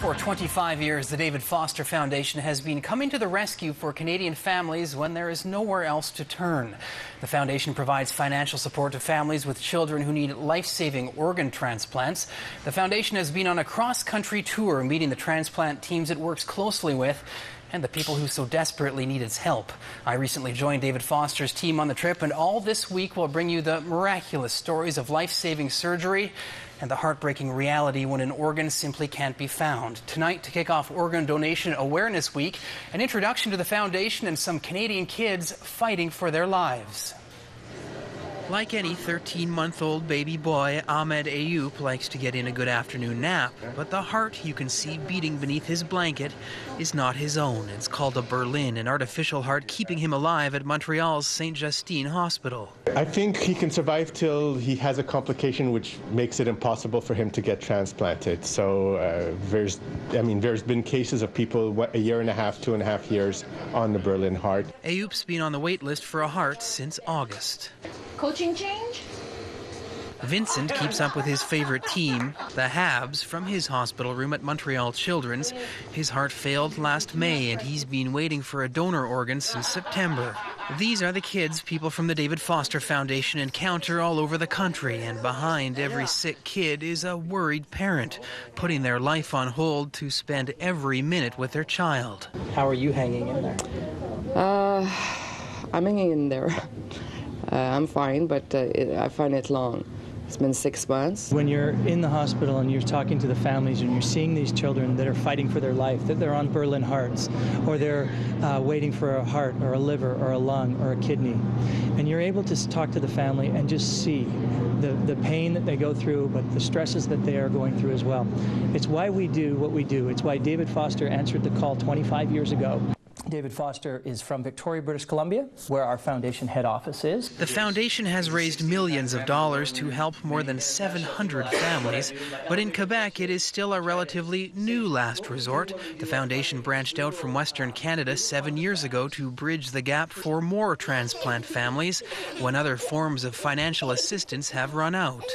For 25 years, the David Foster Foundation has been coming to the rescue for Canadian families when there is nowhere else to turn. The foundation provides financial support to families with children who need life-saving organ transplants. The foundation has been on a cross-country tour meeting the transplant teams it works closely with and the people who so desperately need its help. I recently joined David Foster's team on the trip, and all this week we'll bring you the miraculous stories of life-saving surgery and the heartbreaking reality when an organ simply can't be found. Tonight, to kick off Organ Donation Awareness Week, an introduction to the foundation and some Canadian kids fighting for their lives. Like any 13-month-old baby boy, Ahmed Ayub likes to get in a good afternoon nap, but the heart you can see beating beneath his blanket is not his own. It's called a Berlin, an artificial heart keeping him alive at Montreal's St. Justine Hospital. I think he can survive till he has a complication which makes it impossible for him to get transplanted. So there's been cases of people a year and a half, 2.5 years on the Berlin heart. Ayub's been on the wait list for a heart since August. Coaching change? Vincent keeps up with his favorite team, the Habs, from his hospital room at Montreal Children's. His heart failed last May, and he's been waiting for a donor organ since September. These are the kids people from the David Foster Foundation encounter all over the country, and behind every sick kid is a worried parent, putting their life on hold to spend every minute with their child. How are you hanging in there? I'm hanging in there. I'm fine, but I find it long. It's been 6 months. When you're in the hospital and you're talking to the families and you're seeing these children that are fighting for their life, that they're on Berlin hearts, or they're waiting for a heart or a liver or a lung or a kidney, and you're able to talk to the family and just see the pain that they go through, but the stresses that they are going through as well. It's why we do what we do. It's why David Foster answered the call 25 years ago. David Foster is from Victoria, British Columbia, where our foundation head office is. The foundation has raised millions of dollars to help more than 700 families, but in Quebec it is still a relatively new last resort. The foundation branched out from Western Canada 7 years ago to bridge the gap for more transplant families when other forms of financial assistance have run out.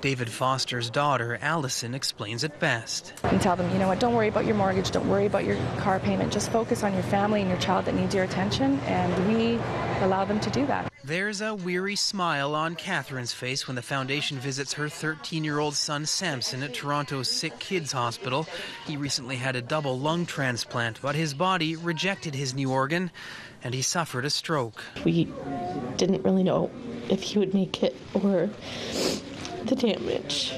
David Foster's daughter, Allison, explains it best. And tell them, you know what, don't worry about your mortgage, don't worry about your car payment, just focus on your family and your child that needs your attention, and we allow them to do that. There's a weary smile on Catherine's face when the foundation visits her 13-year-old son Samson at Toronto's Sick Kids Hospital. He recently had a double lung transplant, but his body rejected his new organ and he suffered a stroke. We didn't really know if he would make it or the damage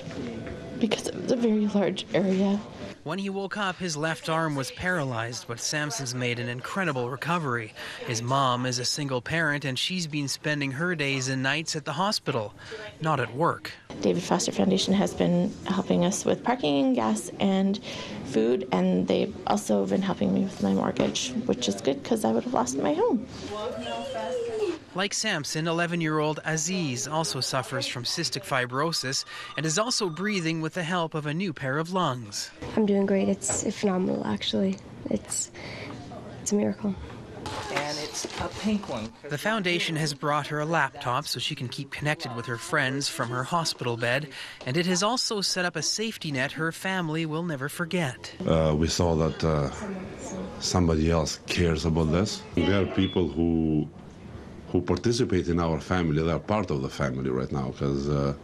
because it was a very large area. When he woke up, his left arm was paralyzed, but Samson's made an incredible recovery. His mom is a single parent, and she's been spending her days and nights at the hospital, not at work. David Foster Foundation has been helping us with parking and gas and food, and they've also been helping me with my mortgage, which is good because I would have lost my home. Like Samson, 11-year-old Aziz also suffers from cystic fibrosis and is also breathing with the help of a new pair of lungs. I'm doing great. It's phenomenal, actually. It's a miracle. And it's a pink one. The foundation has brought her a laptop so she can keep connected with her friends from her hospital bed, and it has also set up a safety net her family will never forget. We saw that somebody else cares about this. There are people who participate in our family. They are part of the family right now, because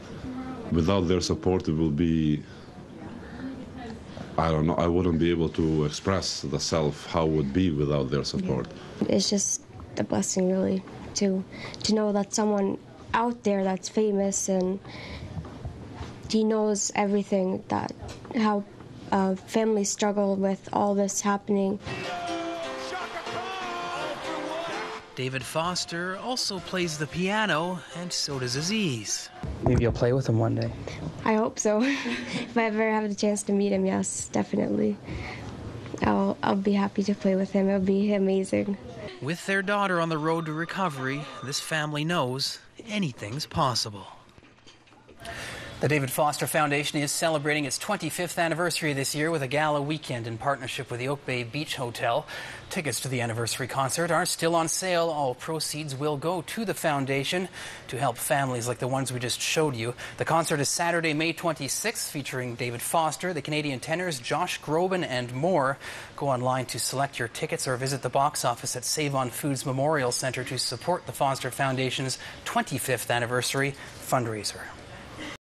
without their support it will be, I don't know, I wouldn't be able to express the self how it would be without their support. It's just a blessing, really, to know that someone out there that's famous and he knows everything, that how families struggle with all this happening. David Foster also plays the piano, and so does Aziz. Maybe you'll play with him one day. I hope so. If I ever have the chance to meet him, yes, definitely. I'll be happy to play with him. It'll be amazing. With their daughter on the road to recovery, this family knows anything's possible. The David Foster Foundation is celebrating its 25th anniversary this year with a gala weekend in partnership with the Oak Bay Beach Hotel. Tickets to the anniversary concert are still on sale. All proceeds will go to the foundation to help families like the ones we just showed you. The concert is Saturday, May 26th, featuring David Foster, the Canadian tenors, Josh Groban, and more. Go online to select your tickets or visit the box office at Save on Foods Memorial Centre to support the Foster Foundation's 25th anniversary fundraiser.